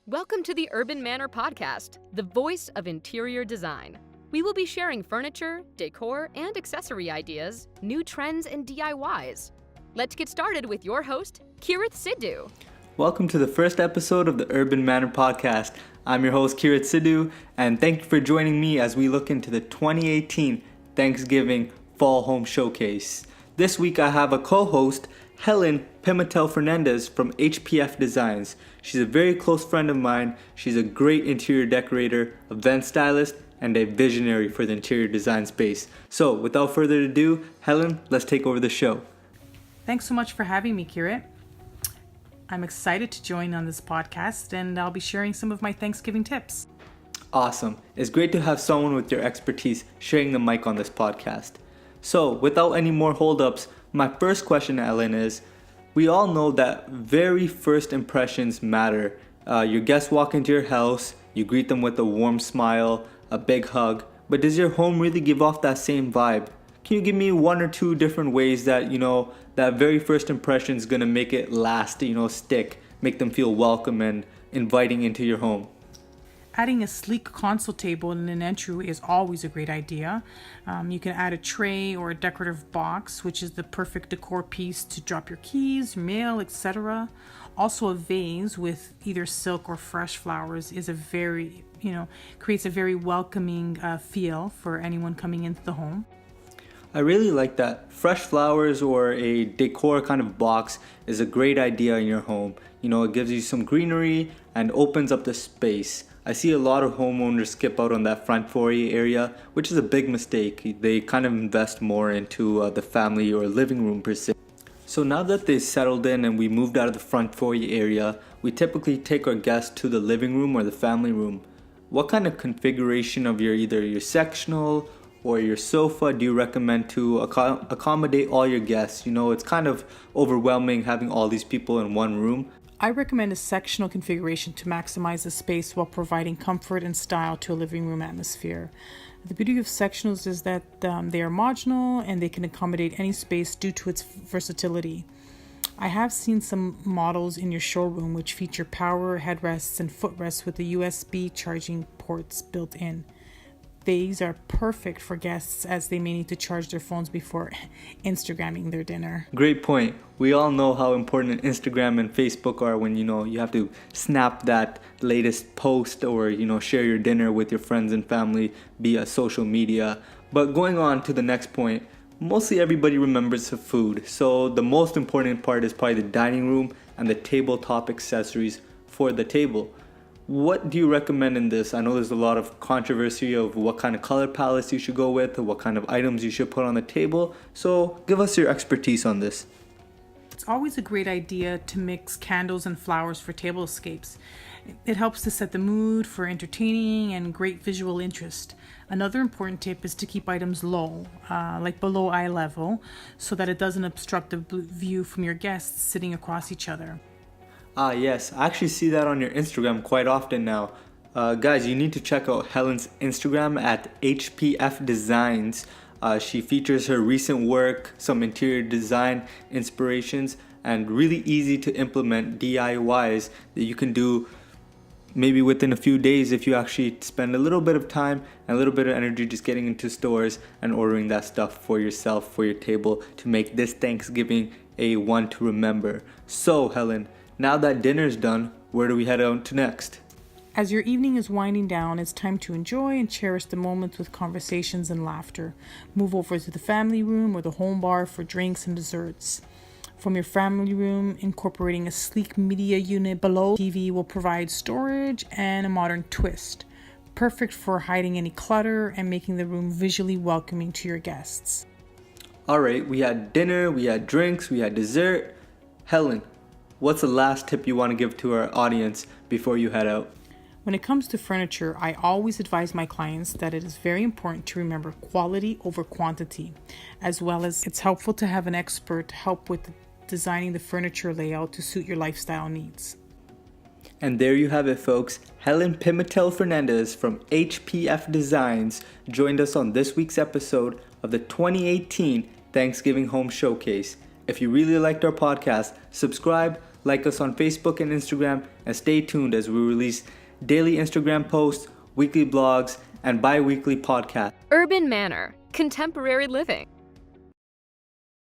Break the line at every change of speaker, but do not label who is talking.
Welcome to the Urban Manor Podcast, the voice of interior design. We will be sharing furniture, decor, and accessory ideas, new trends, and DIYs. Let's get started with your host, Keerat Sidhu.
Welcome to the first episode of the Urban Manor Podcast. I'm your host, Keerat Sidhu, and thank you for joining me as we look into the 2018 Thanksgiving Fall Home Showcase. This week I have a co-host, Helen Pimentel-Fernades from HPF Designs. She's a very close friend of mine. She's a great interior decorator, event stylist, and a visionary for the interior design space. So without further ado, Helen, let's take over the show.
Thanks so much for having me, Keerat. I'm excited to join on this podcast, and I'll be sharing some of my Thanksgiving tips.
Awesome. It's great to have someone with your expertise sharing the mic on this podcast. So without any more holdups, my first question, Ellen, is we all know that very first impressions matter. Your guests walk into your house, you greet them with a warm smile, a big hug, but does your home really give off that same vibe? Can you give me one or two different ways that, that very first impression is going to make it last, stick, make them feel welcome and inviting into your home?
Adding a sleek console table in an entryway is always a great idea. You can add a tray or a decorative box, which is the perfect decor piece to drop your keys, mail, etc. Also, a vase with either silk or fresh flowers is creates a very welcoming feel for anyone coming into the home.
I really like that. Fresh flowers or a decor kind of box is a great idea in your home. It gives you some greenery and opens up the space. I see a lot of homeowners skip out on that front foyer area, which is a big mistake. They kind of invest more into the family or living room per se. So now that they settled in and we moved out of the front foyer area, we typically take our guests to the living room or the family room. What kind of configuration of either your sectional or your sofa do you recommend to accommodate all your guests? It's kind of overwhelming having all these people in one room.
I recommend a sectional configuration to maximize the space while providing comfort and style to a living room atmosphere. The beauty of sectionals is that they are modular and they can accommodate any space due to its versatility. I have seen some models in your showroom which feature power headrests and footrests with the USB charging ports built in. These are perfect for guests as they may need to charge their phones before Instagramming their dinner.
Great point. We all know how important Instagram and Facebook are when you have to snap that latest post or share your dinner with your friends and family via social media. But going on to the next point, mostly everybody remembers the food. So the most important part is probably the dining room and the tabletop accessories for the table. What do you recommend in this? I know there's a lot of controversy of what kind of color palettes you should go with or what kind of items you should put on the table. So give us your expertise on this.
It's always a great idea to mix candles and flowers for tablescapes. It helps to set the mood for entertaining and great visual interest. Another important tip is to keep items low, like below eye level, so that it doesn't obstruct the view from your guests sitting across each other.
Yes, I actually see that on your Instagram quite often now. Guys, you need to check out Helen's Instagram at HPF Designs. She features her recent work, some interior design inspirations, and really easy to implement DIYs that you can do maybe within a few days if you actually spend a little bit of time and a little bit of energy just getting into stores and ordering that stuff for yourself, for your table, to make this Thanksgiving a one to remember. So, Helen, now that dinner's done, where do we head out to next?
As your evening is winding down, it's time to enjoy and cherish the moments with conversations and laughter. Move over to the family room or the home bar for drinks and desserts. From your family room, incorporating a sleek media unit below TV will provide storage and a modern twist. Perfect for hiding any clutter and making the room visually welcoming to your guests.
Alright, we had dinner, we had drinks, we had dessert. Helen, what's the last tip you want to give to our audience before you head out?
When it comes to furniture, I always advise my clients that it is very important to remember quality over quantity, as well as it's helpful to have an expert help with designing the furniture layout to suit your lifestyle needs.
And there you have it, folks. Helen Pimentel-Fernades from HPF Designs joined us on this week's episode of the 2018 Thanksgiving Home Showcase. If you really liked our podcast, subscribe, like us on Facebook and Instagram, and stay tuned as we release daily Instagram posts, weekly blogs, and bi-weekly podcasts.
Urban Manor, contemporary living.